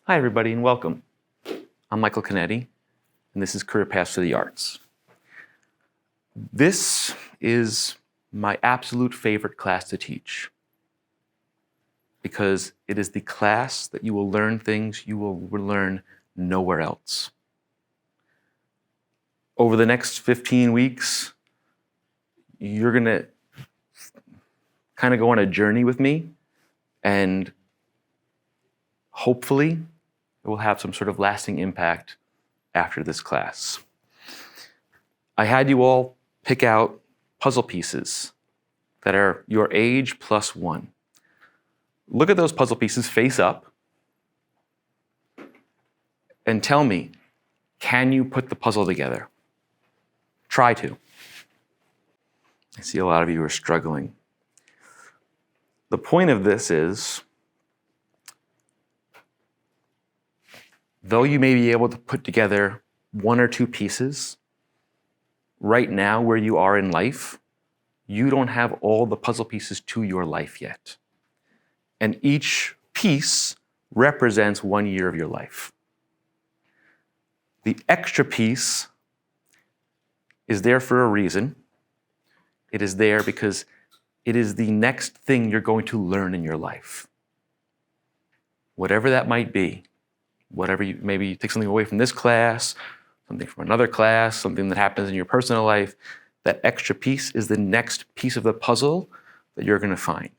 Hi, everybody, and welcome. I'm Michael Cannetti, and this is Career Paths to the Arts. This is my absolute favorite class to teach because it is the class that you will learn things you will learn nowhere else. Over the next 15 weeks, you're going to kind of go on a journey with me, and hopefully it will have some sort of lasting impact after this class. I had you all pick out puzzle pieces that are your age plus one. Look at those puzzle pieces face up and tell me, can you put the puzzle together? Try to. I see a lot of you are struggling. The point of this is, though you may be able to put together one or two pieces, right now where you are in life, you don't have all the puzzle pieces to your life yet. And each piece represents 1 year of your life. The extra piece is there for a reason. It is there because it is the next thing you're going to learn in your life. Whatever that might be, maybe you take something away from this class, something from another class, something that happens in your personal life, that extra piece is the next piece of the puzzle that you're going to find.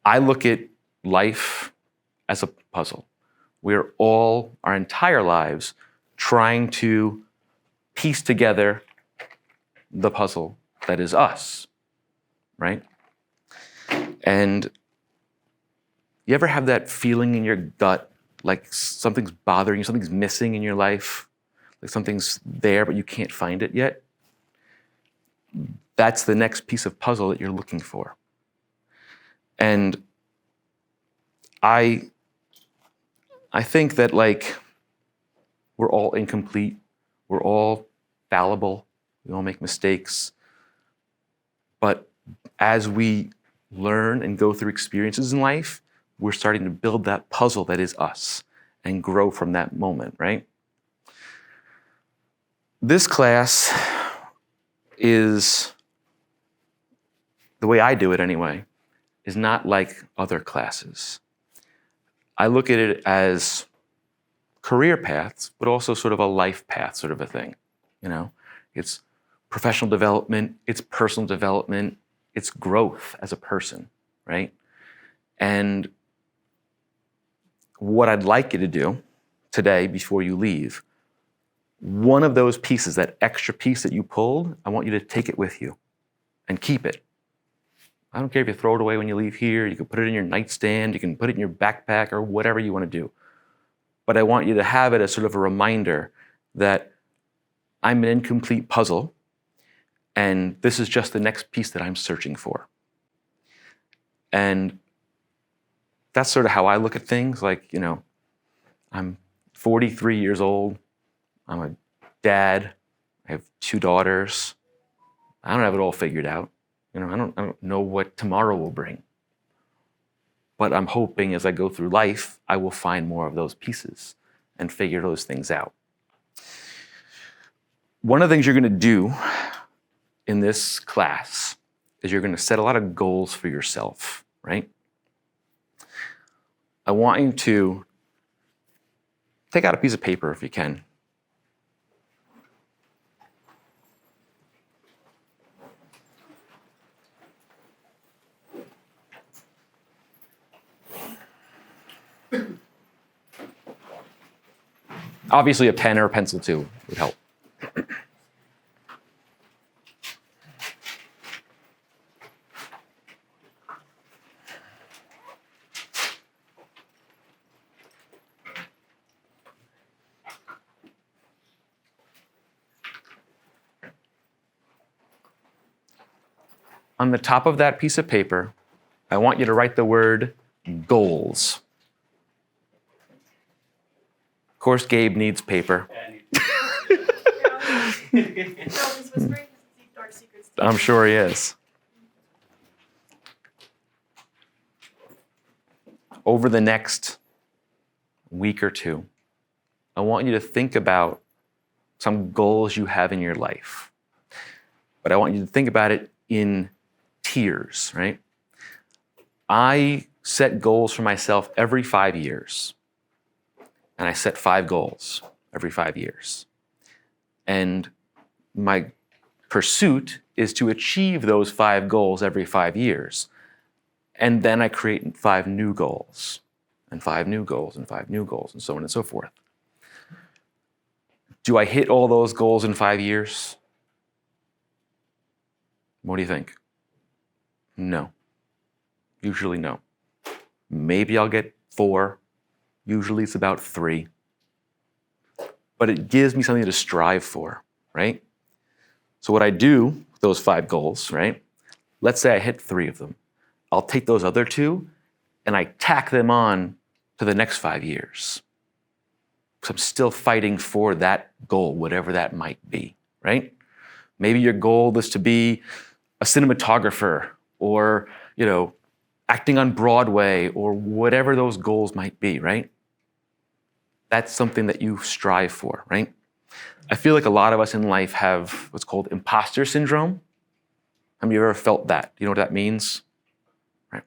I look at life as a puzzle. We're all, our entire lives, trying to piece together the puzzle that is us, right? And you ever have that feeling in your gut, like something's bothering you, something's missing in your life, like something's there but you can't find it yet? That's the next piece of puzzle that you're looking for. And I think that we're all incomplete, we're all fallible, we all make mistakes. But as we learn and go through experiences in life, we're starting to build that puzzle that is us and grow from that moment, right? This class is, the way I do it anyway, is not like other classes. I look at it as career paths, but also sort of a life path sort of a thing. You know, it's professional development, it's personal development, it's growth as a person, right? And what I'd like you to do today before you leave, one of those pieces, that extra piece that you pulled, I want you to take it with you and keep it. I don't care if you throw it away when you leave here, you can put it in your nightstand, you can put it in your backpack or whatever you want to do. But I want you to have it as sort of a reminder that I'm an incomplete puzzle and this is just the next piece that I'm searching for. And that's sort of how I look at things. Like, you know, I'm 43 years old. I'm a dad. I have 2 daughters. I don't have it all figured out. You know, I don't know what tomorrow will bring. But I'm hoping as I go through life, I will find more of those pieces and figure those things out. One of the things you're going to do in this class is you're going to set a lot of goals for yourself, right? I want you to take out a piece of paper if you can. Obviously, a pen or a pencil too would help. On the top of that piece of paper, I want you to write the word goals. Of course, Gabe needs paper. I'm sure he is. Over the next week or two, I want you to think about some goals you have in your life. But I want you to think about it in tiers, right? I set goals for myself every 5 years. And I set 5 goals every 5 years. And my pursuit is to achieve those 5 goals every 5 years. And then I create 5 new goals, and 5 new goals, and 5 new goals, and so on and so forth. Do I hit all those goals in 5 years? What do you think? No. Usually no. Maybe I'll get 4. Usually it's about 3. But it gives me something to strive for, right? So what I do with those 5 goals, right? Let's say I hit 3 of them. I'll take those other 2 and I tack them on to the next 5 years. So I'm still fighting for that goal, whatever that might be, right? Maybe your goal is to be a cinematographer or, acting on Broadway or whatever those goals might be, right? That's something that you strive for, right? I feel like a lot of us in life have what's called imposter syndrome. Have you ever felt that? Do you know what that means? Right.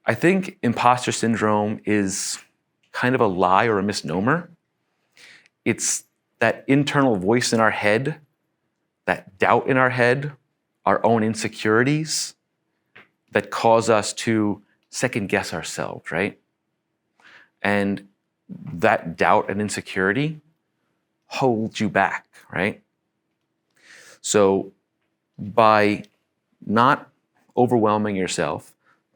I think imposter syndrome is kind of a lie or a misnomer. It's that internal voice in our head, that doubt in our head, our own insecurities that cause us to second guess ourselves, right? And that doubt and insecurity holds you back, right? So by not overwhelming yourself,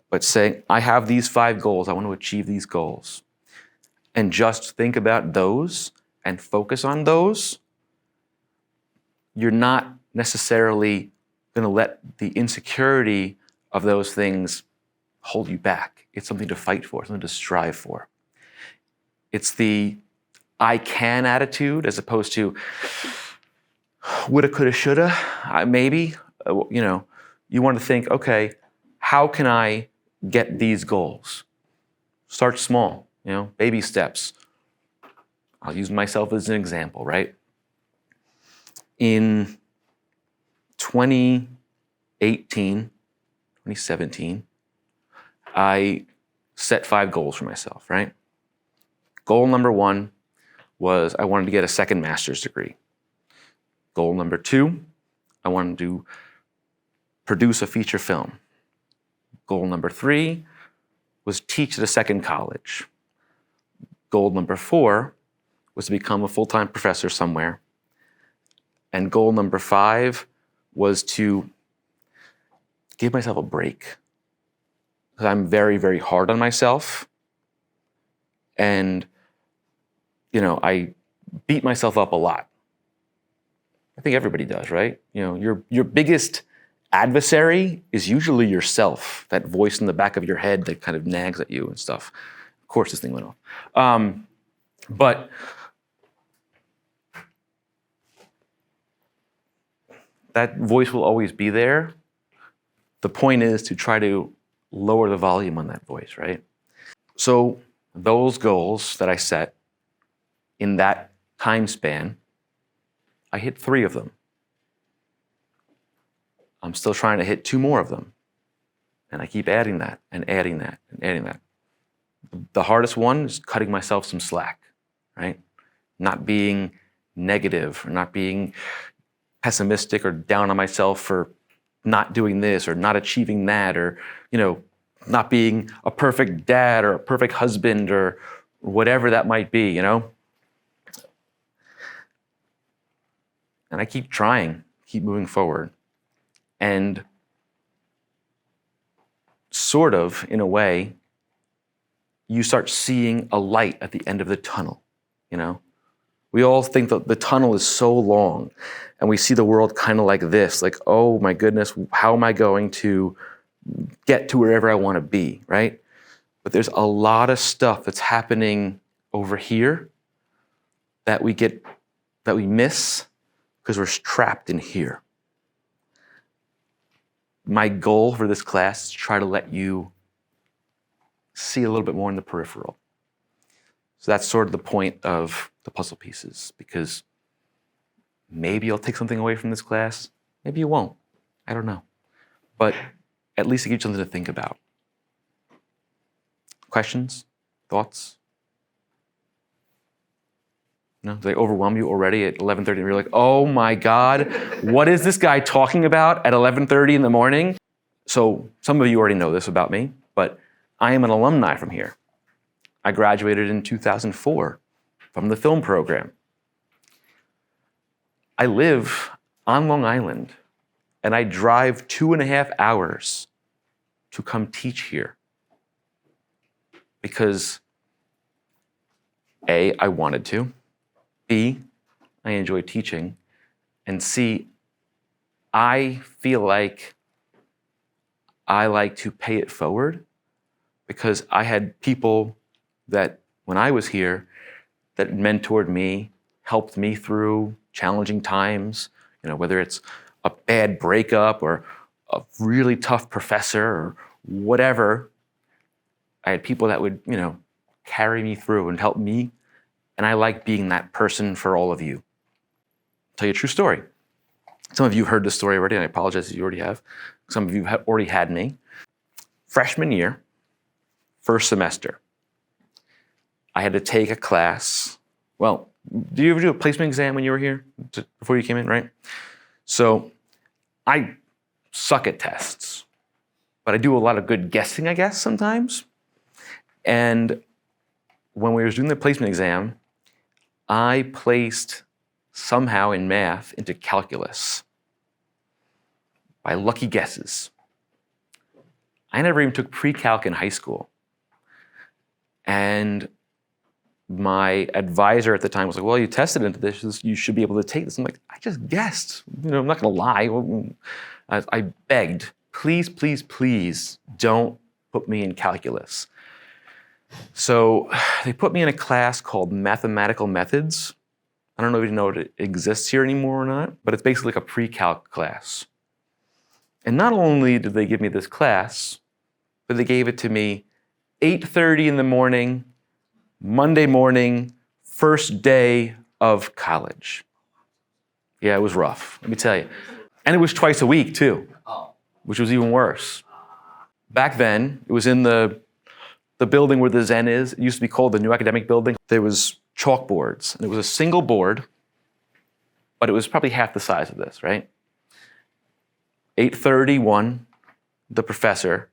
but saying, I have these 5 goals, I want to achieve these goals, and just think about those and focus on those, you're not necessarily going to let the insecurity of those things hold you back. It's something to fight for, something to strive for. It's the I can attitude as opposed to woulda, coulda, shoulda, maybe. You want to think, okay, how can I get these goals? Start small, baby steps. I'll use myself as an example, right? In 2017, I set 5 goals for myself, right? Goal number 1 was I wanted to get a second master's degree. Goal number 2, I wanted to produce a feature film. Goal number 3 was teach at a second college. Goal number 4 was to become a full-time professor somewhere. And goal number 5 was to give myself a break. Because I'm very, very hard on myself. And, I beat myself up a lot. I think everybody does, right? Your biggest adversary is usually yourself, that voice in the back of your head that kind of nags at you and stuff. Of course, this thing went off. But that voice will always be there. The point is to try to lower the volume on that voice, right? So those goals that I set in that time span, I hit 3 of them. I'm still trying to hit 2 more of them. And I keep adding that and adding that and adding that. The hardest one is cutting myself some slack, right? Not being negative or not being pessimistic or down on myself for not doing this or not achieving that or, not being a perfect dad or a perfect husband or whatever that might be, And I keep trying, keep moving forward. And sort of, in a way, you start seeing a light at the end of the tunnel, We all think that the tunnel is so long and we see the world kind of like this, like, oh my goodness, how am I going to get to wherever I want to be, right? But there's a lot of stuff that's happening over here that we miss because we're trapped in here. My goal for this class is to try to let you see a little bit more in the peripheral, So that's sort of the point of the puzzle pieces, because maybe you'll take something away from this class, maybe you won't, I don't know. But at least it gives you something to think about. Questions? Thoughts? No? Do they overwhelm you already at 11:30 and you're like, oh my God, what is this guy talking about at 11:30 in the morning? So some of you already know this about me, but I am an alumni from here. I graduated in 2004 from the film program. I live on Long Island, and I drive 2.5 hours to come teach here. Because A, I wanted to, B, I enjoy teaching, and C, I feel like I like to pay it forward, because I had people that, when I was here, that mentored me, helped me through challenging times, whether it's a bad breakup or a really tough professor or whatever. I had people that would, carry me through and help me, and I like being that person for all of you. I'll tell you a true story. Some of you have heard this story already, and I apologize if you already have. Some of you have already had me. Freshman year, first semester, I had to take a class. Well, did you ever do a placement exam when you were here, before you came in, right? So I suck at tests, but I do a lot of good guessing, I guess, sometimes. And when we were doing the placement exam, I placed somehow in math into calculus by lucky guesses. I never even took pre-calc in high school. And my advisor at the time was like, well, you tested into this, you should be able to take this. I'm like, I just guessed. I'm not gonna lie. I begged, please, please, please don't put me in calculus. So they put me in a class called Mathematical Methods. I don't know if you know if it exists here anymore or not, but it's basically like a pre-calc class. And not only did they give me this class, but they gave it to me 8:30 in the morning, Monday morning, first day of college. Yeah, it was rough, let me tell you. And it was twice a week too, which was even worse. Back then, it was in the building where the Zen is. It used to be called the New Academic Building. There was chalkboards, and it was a single board, but it was probably half the size of this, right? 8:31, the professor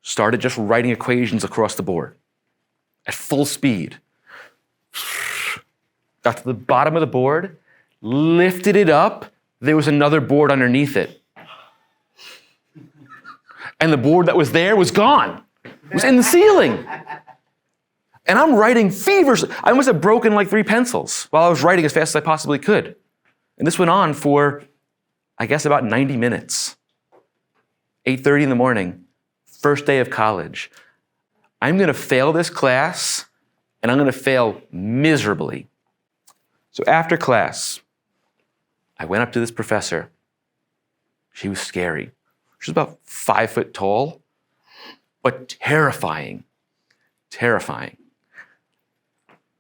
started just writing equations across the board at full speed. Got to the bottom of the board, lifted it up, there was another board underneath it. And the board that was there was gone. It was in the ceiling. And I'm writing feverishly. I must have broken like 3 pencils while I was writing as fast as I possibly could. And this went on for, I guess, about 90 minutes. 8:30 in the morning, first day of college. I'm gonna fail this class, and I'm gonna fail miserably. So after class, I went up to this professor. She was scary. She was about 5 foot tall, but terrifying, terrifying.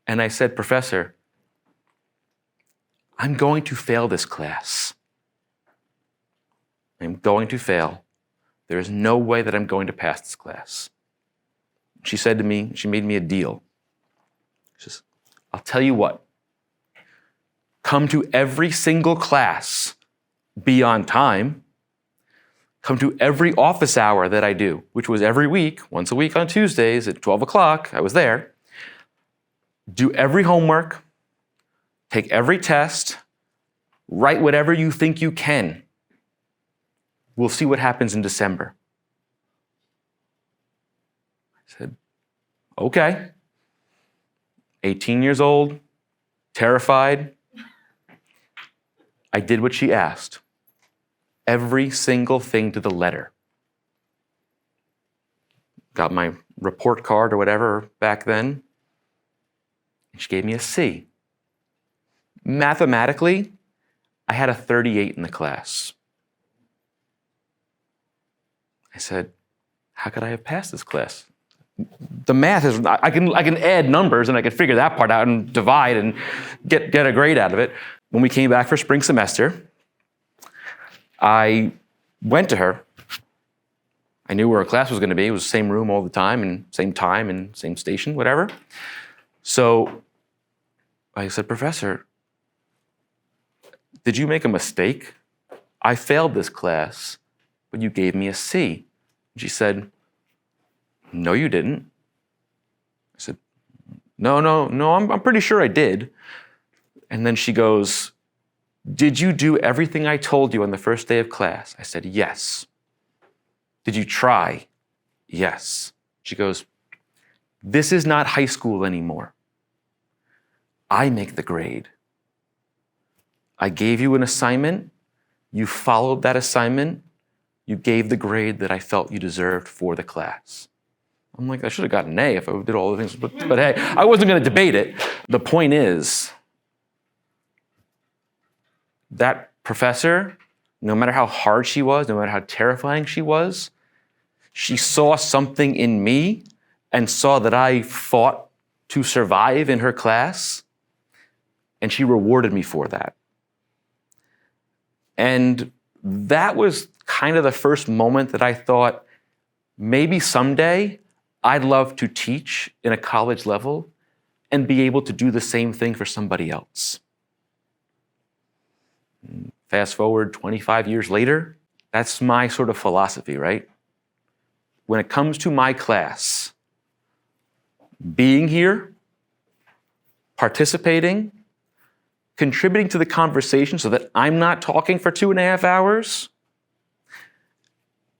And I said, Professor, I'm going to fail this class. I'm going to fail. There is no way that I'm going to pass this class. She said to me, she made me a deal. She says, I'll tell you what, come to every single class, be on time, come to every office hour that I do, which was every week, once a week on Tuesdays at 12 o'clock, I was there. Do every homework, take every test, write whatever you think you can. We'll see what happens in December. I said, okay. 18 years old, terrified. I did what she asked. Every single thing to the letter. Got my report card or whatever back then. And she gave me a C. Mathematically, I had a 38 in the class. I said, how could I have passed this class? the math is, I can add numbers and I can figure that part out and divide and get a grade out of it. When we came back for spring semester, I went to her. I knew where her class was going to be. It was the same room all the time and same station, whatever. So I said, Professor, did you make a mistake? I failed this class, but you gave me a C. She said, no, you didn't. I said, no, I'm pretty sure I did. And then she goes, did you do everything I told you on the first day of class? I said, yes. Did you try? Yes. She goes, this is not high school anymore. I make the grade. I gave you an assignment. You followed that assignment. You gave the grade that I felt you deserved for the class. I'm like, I should have gotten an A if I did all the things, but hey, I wasn't going to debate it. The point is, that professor, no matter how hard she was, no matter how terrifying she was, she saw something in me and saw that I fought to survive in her class, and she rewarded me for that. And that was kind of the first moment that I thought, maybe someday I'd love to teach in a college level and be able to do the same thing for somebody else. Fast forward 25 years later, that's my sort of philosophy, right? When it comes to my class, being here, participating, contributing to the conversation so that I'm not talking for 2.5 hours,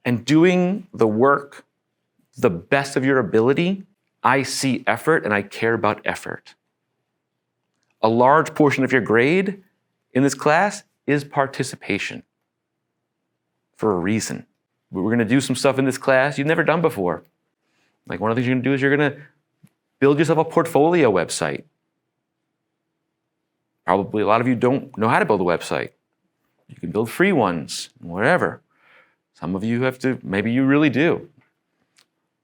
and doing the work the best of your ability, I see effort and I care about effort. A large portion of your grade in this class is participation for a reason. We're going to do some stuff in this class you've never done before. Like one of the things you're going to do is you're going to build yourself a portfolio website. Probably a lot of you don't know how to build a website. You can build free ones, whatever. Some of you have to, maybe you really do.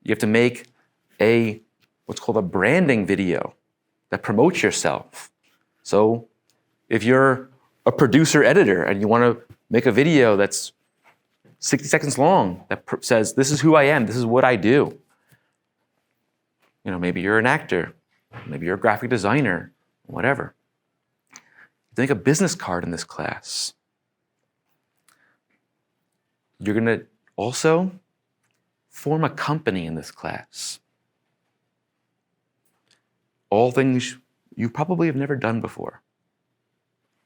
You have to make what's called a branding video that promotes yourself. So if you're a producer editor and you want to make a video that's 60 seconds long that says, this is who I am, this is what I do. You know, maybe you're an actor, maybe you're a graphic designer, whatever. Make a business card in this class. You're going to also form a company in this class. All things you probably have never done before.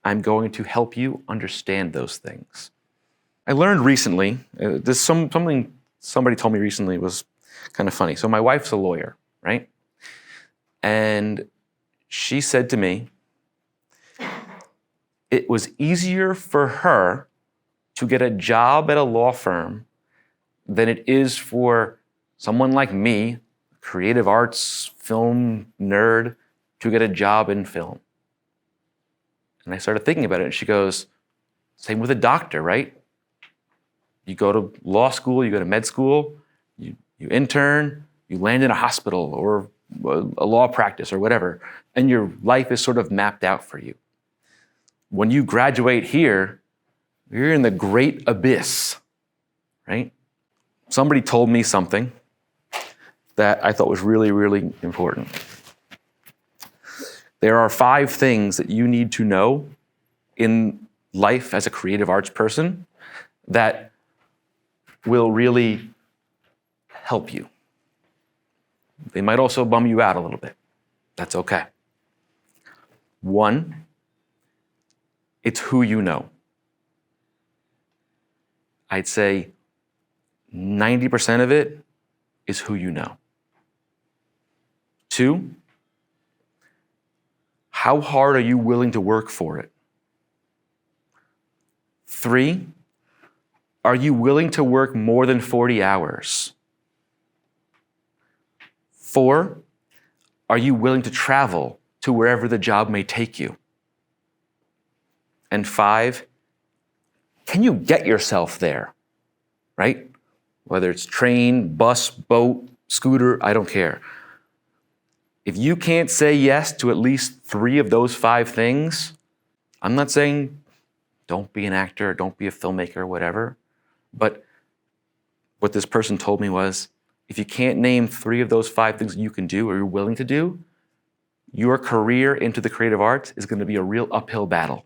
I'm going to help you understand those things. I learned recently, something somebody told me recently was kind of funny. So my wife's a lawyer, right? And she said to me, it was easier for her to get a job at a law firm than it is for someone like me, creative arts, film nerd, to get a job in film. And I started thinking about it, and she goes, same with a doctor, right? You go to law school, you go to med school, you intern, you land in a hospital or a law practice or whatever, and your life is sort of mapped out for you. When you graduate here, you're in the great abyss, right? Somebody told me something that I thought was really, really important. There are 5 things that you need to know in life as a creative arts person that will really help you. They might also bum you out a little bit. That's okay. 1, it's who you know. I'd say 90% of it is who you know. 2, how hard are you willing to work for it? 3, are you willing to work more than 40 hours? 4, are you willing to travel to wherever the job may take you? And 5, can you get yourself there, right? Whether it's train, bus, boat, scooter, I don't care. If you can't say yes to at least 3 of those 5 things, I'm not saying don't be an actor, don't be a filmmaker, whatever. But what this person told me was, if you can't name 3 of those 5 things you can do or you're willing to do, your career into the creative arts is going to be a real uphill battle.